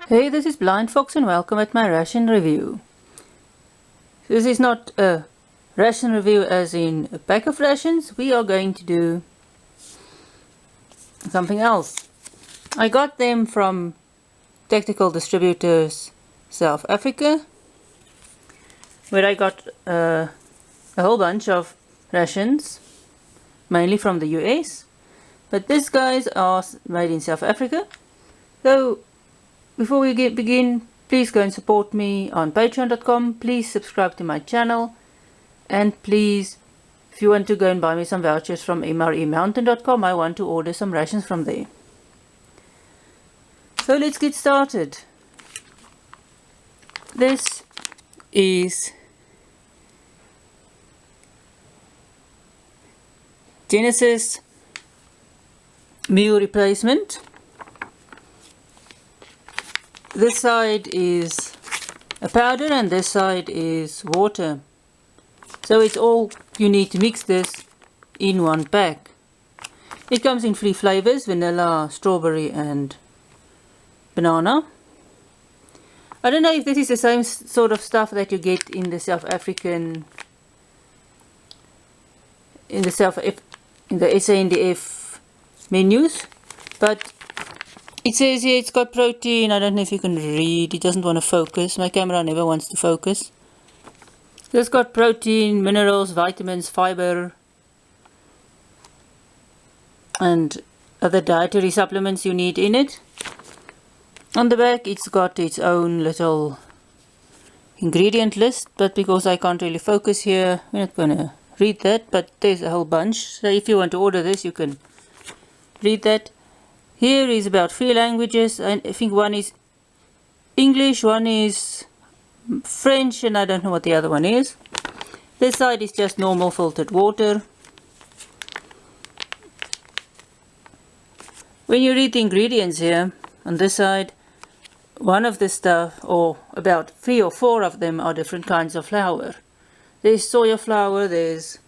Hey, this is BlindFox and welcome at my ration review. This is not a ration review as in a pack of rations. We are going to do something else. I got them from Tactical Distributors South Africa, where I got a whole bunch of rations, mainly from the US. But these guys are made in South Africa. So before we begin, please go and support me on patreon.com. Please subscribe to my channel. And please, if you want to go and buy me some vouchers from MREmountain.com, I want to order some rations from there. So let's get started. This is Genesis meal replacement. This side is a powder and this side is water. So it's all you need to mix this in one pack. It comes in 3 flavors: vanilla, strawberry and banana. I don't know if this is the same sort of stuff that you get in the South African, in the SHTF menus, but it says here it's got protein. I don't know if you can read. It doesn't want to focus. My camera never wants to focus. So it's got protein, minerals, vitamins, fiber, and other dietary supplements you need in it. On the back it's got its own little ingredient list, but because I can't really focus here, we're not going to read that, but there's a whole bunch. So if you want to order this, you can read that. Here is about 3 languages, and I think one is English, one is French, and I don't know what the other one is. This side is just normal filtered water. When you read the ingredients here, on this side, one of the stuff, or about 3 or 4 of them, are different kinds of flour. There's soya flour, there's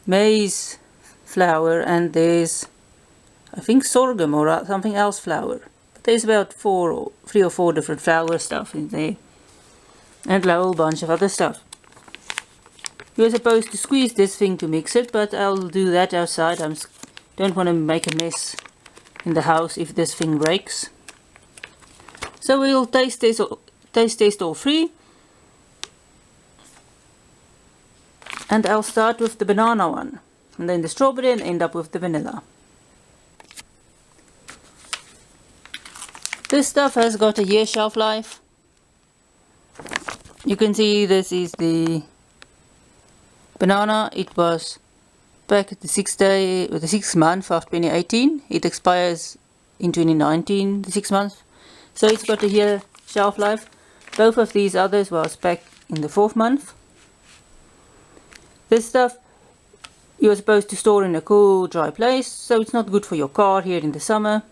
maize flour, and there's, I think, sorghum or something else flour. But there's about 3 or 4 different flour stuff in there, and a whole bunch of other stuff. You're supposed to squeeze this thing to mix it, but I'll do that outside. I don't want to make a mess in the house if this thing breaks. So we'll taste test all 3. And I'll start with the banana one, and then the strawberry, and end up with the vanilla. This stuff has got a year shelf life. You can see this is the banana. It was back at the 6th month of 2018. It expires in 2019, the 6th month. So it's got a year shelf life. Both of these others was back in the 4th month. This stuff you're supposed to store in a cool, dry place, so it's not good for your car here in the summer.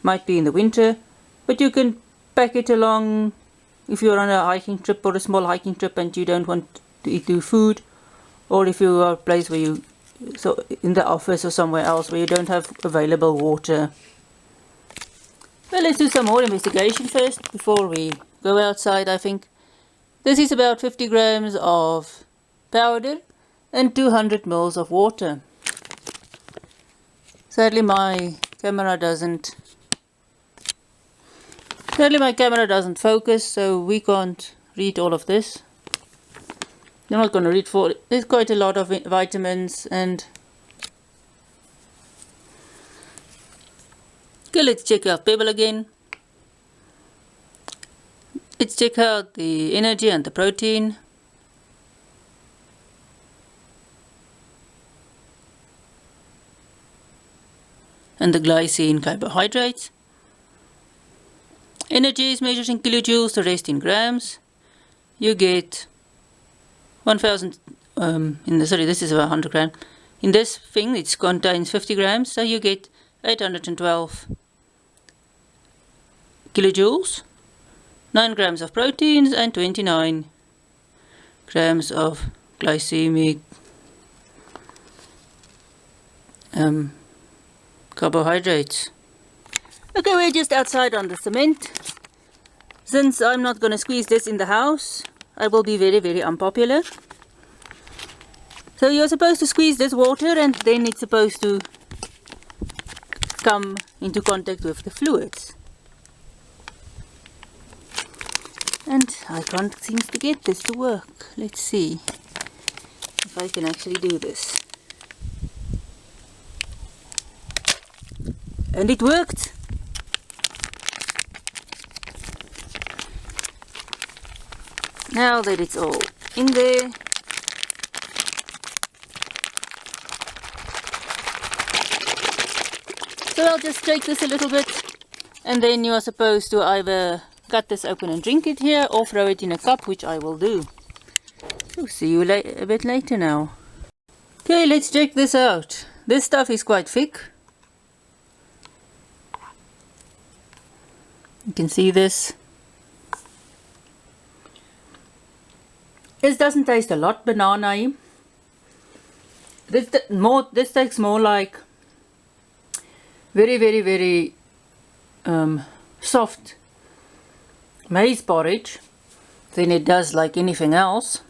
Might be in the winter, but you can pack it along if you're on a hiking trip or a small hiking trip and you don't want to eat food, or if you are a place where you, so in the office or somewhere else where you don't have available water. Well, let's do some more investigation first before we go outside. I think this is about 50 grams of powder and 200 mils of water. Sadly my camera doesn't focus, so we can't read all of this. I'm not going to read for it. There's quite a lot of vitamins, and okay, let's check out Pebble again. Let's check out the energy and the protein. And the glycine carbohydrates. Energy is measured in kilojoules, the rest in grams. You get 1000 this is about 100 grams. In this thing it contains 50 grams, so you get 812 kilojoules, 9 grams of proteins and 29 grams of glycemic carbohydrates. Okay, we're just outside on the cement. Since I'm not going to squeeze this in the house, I will be very, very unpopular. So you're supposed to squeeze this water and then it's supposed to come into contact with the fluids. And I can't seem to get this to work. Let's see if I can actually do this. And it worked! Now that it's all in there, so I'll just shake this a little bit, and then you are supposed to either cut this open and drink it here or throw it in a cup, which I will do. So see you a bit later now. Okay, let's check this out. This stuff is quite thick. You can see this. This doesn't taste a lot banana-y. This tastes more like very, very, very soft maize porridge than it does like anything else.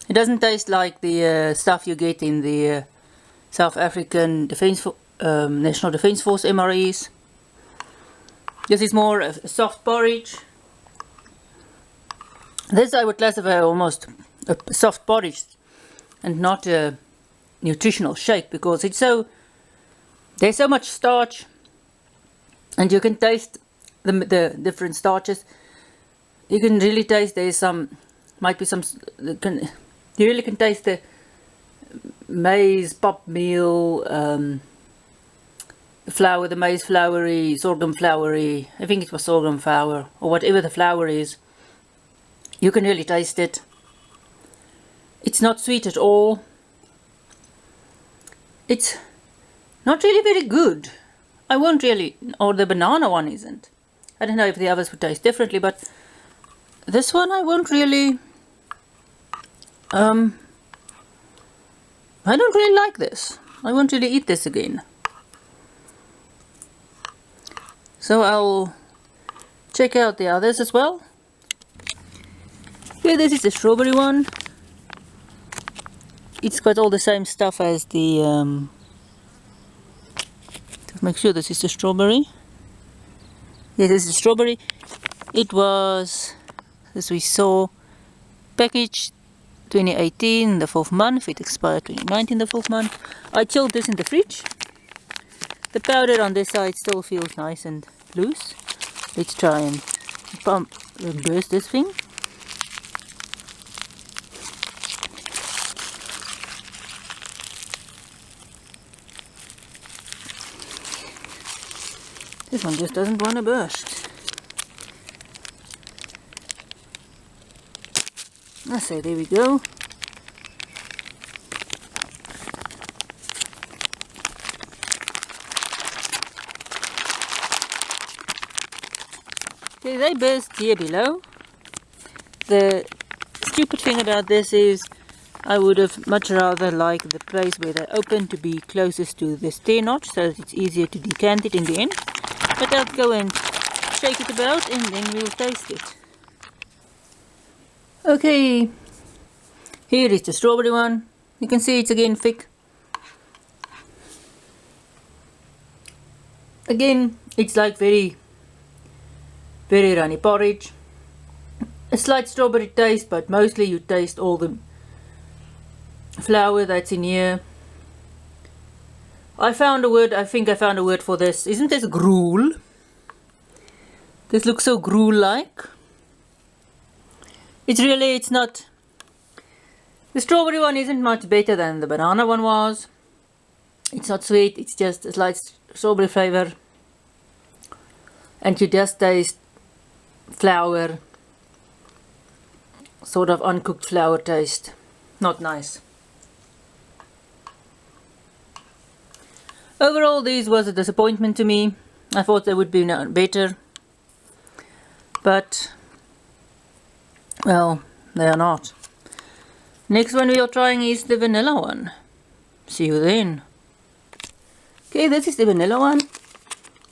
It doesn't taste like the stuff you get in the South African National Defence Force MREs. This is more a soft porridge. This I would classify almost a soft porridge and not a nutritional shake, because there's so much starch, and you can taste the different starches. You can really taste you really can taste the maize, pop meal, flour, the maize floury, sorghum floury, I think it was sorghum flour, or whatever the flour is. You can really taste it. It's not sweet at all. It's not really very good. I won't really, or the banana one isn't. I don't know if the others would taste differently, but this one I won't really, I don't really like this. I won't really eat this again. So I'll check out the others as well. Okay, this is the strawberry one. It's got all the same stuff as the, to make sure this is the strawberry. Yes, this is the strawberry. It was, as we saw, packaged 2018, the 4th month. It expired 2019, the 4th month. I chilled this in the fridge. The powder on this side still feels nice and loose. Let's try and burst this thing. This one just doesn't want to burst. So there we go. Okay, they burst here below. The stupid thing about this is I would have much rather liked the place where they open to be closest to the stair notch, so that it's easier to decant it in the end. But I'll go and shake it about and then we'll taste it. Okay, here is the strawberry one. You can see it's again thick. Again, it's like very, very runny porridge. A slight strawberry taste, but mostly you taste all the flour that's in here. I think I found a word for this. Isn't this gruel? This looks so gruel-like. It's not. The strawberry one isn't much better than the banana one was. It's not sweet, it's just a slight strawberry flavor. And you just taste flour. Sort of uncooked flour taste. Not nice. Overall, this was a disappointment to me. I thought they would be better. But, well, they are not. Next one we are trying is the vanilla one. See you then. Okay, this is the vanilla one.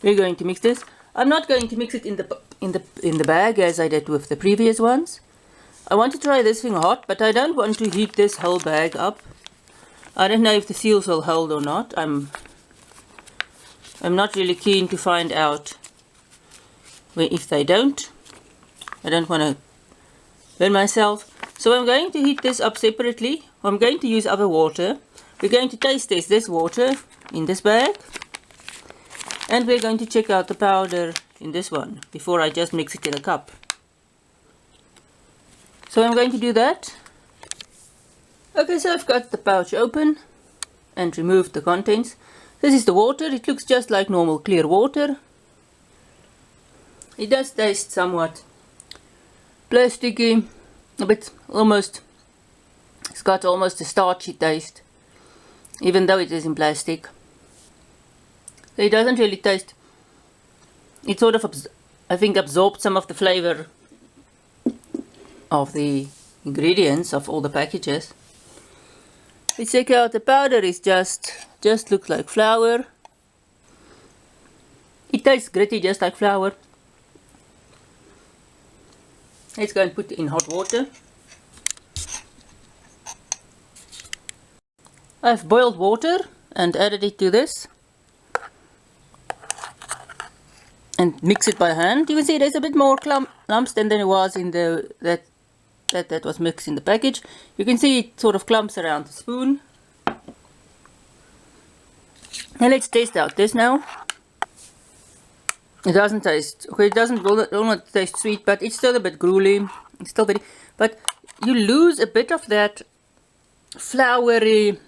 We're going to mix this. I'm not going to mix it in the bag as I did with the previous ones. I want to try this thing hot, but I don't want to heat this whole bag up. I don't know if the seals will hold or not. I'm not really keen to find out if they don't. I don't want to burn myself. So I'm going to heat this up separately. I'm going to use other water. We're going to taste test this water in this bag. And we're going to check out the powder in this one before I just mix it in a cup. So I'm going to do that. Okay, so I've got the pouch open and removed the contents. This is the water. It looks just like normal clear water. It does taste somewhat plasticky, a bit almost, it's got almost a starchy taste, even though it is in plastic. So it doesn't really taste, it sort of, I think, absorbed some of the flavor of the ingredients of all the packages. Let's check out the powder. Is just looks like flour. It tastes gritty just like flour. Let's go and put it in hot water. I've boiled water and added it to this and mix it by hand. You can see there's a bit more lumps than there was in the that was mixed in the package. You can see it sort of clumps around the spoon. And let's taste out this now. It doesn't taste, okay, it will not taste sweet, but it's still a bit gruely. It's still very, but you lose a bit of that floury,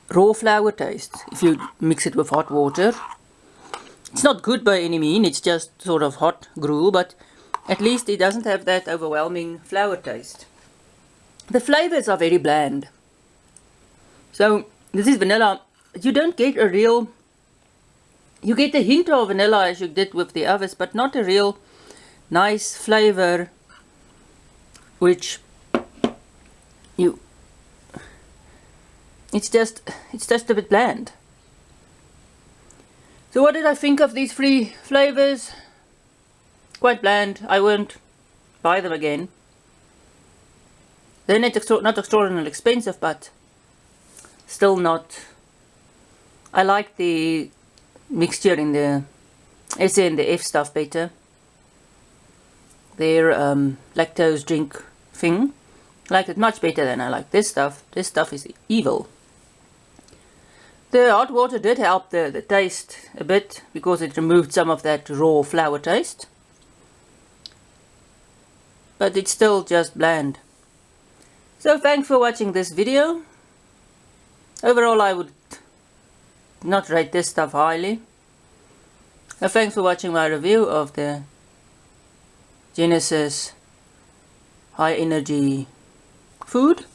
raw flour taste if you mix it with hot water. It's not good by any means, it's just sort of hot gruel, but at least it doesn't have that overwhelming flour taste. The flavors are very bland. So this is vanilla. You don't get a real, you get a hint of vanilla as you did with the others, but not a real nice flavor which it's just a bit bland. So what did I think of these three flavors? Quite bland. I won't buy them again. They're not extraordinarily expensive, but still not. I like the mixture in the SHTF stuff better. Their lactose drink thing. I like it much better than I like this stuff. This stuff is evil. The hot water did help the taste a bit because it removed some of that raw flour taste. But it's still just bland. So thanks for watching this video. Overall, I would not rate this stuff highly. So thanks for watching my review of the Genesis high energy food.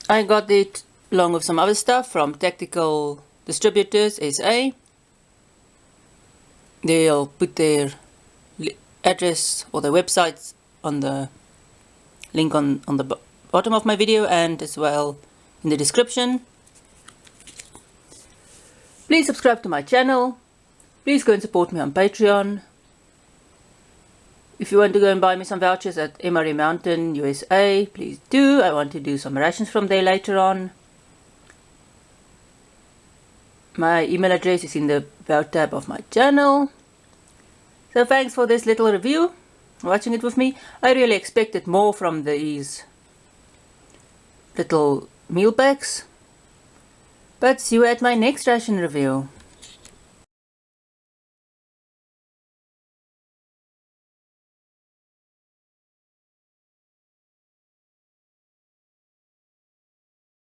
I got it along with some other stuff from Tactical Distributors SA. They'll put their address or their websites on the link on the bottom of my video and as well in the description. Please subscribe to my channel. Please go and support me on Patreon. If you want to go and buy me some vouchers at MRE Mountain, USA, please do. I want to do some rations from there later on. My email address is in the about tab of my channel. So thanks for this little review, watching it with me. I really expected more from these little meal packs. But see you at my next ration review.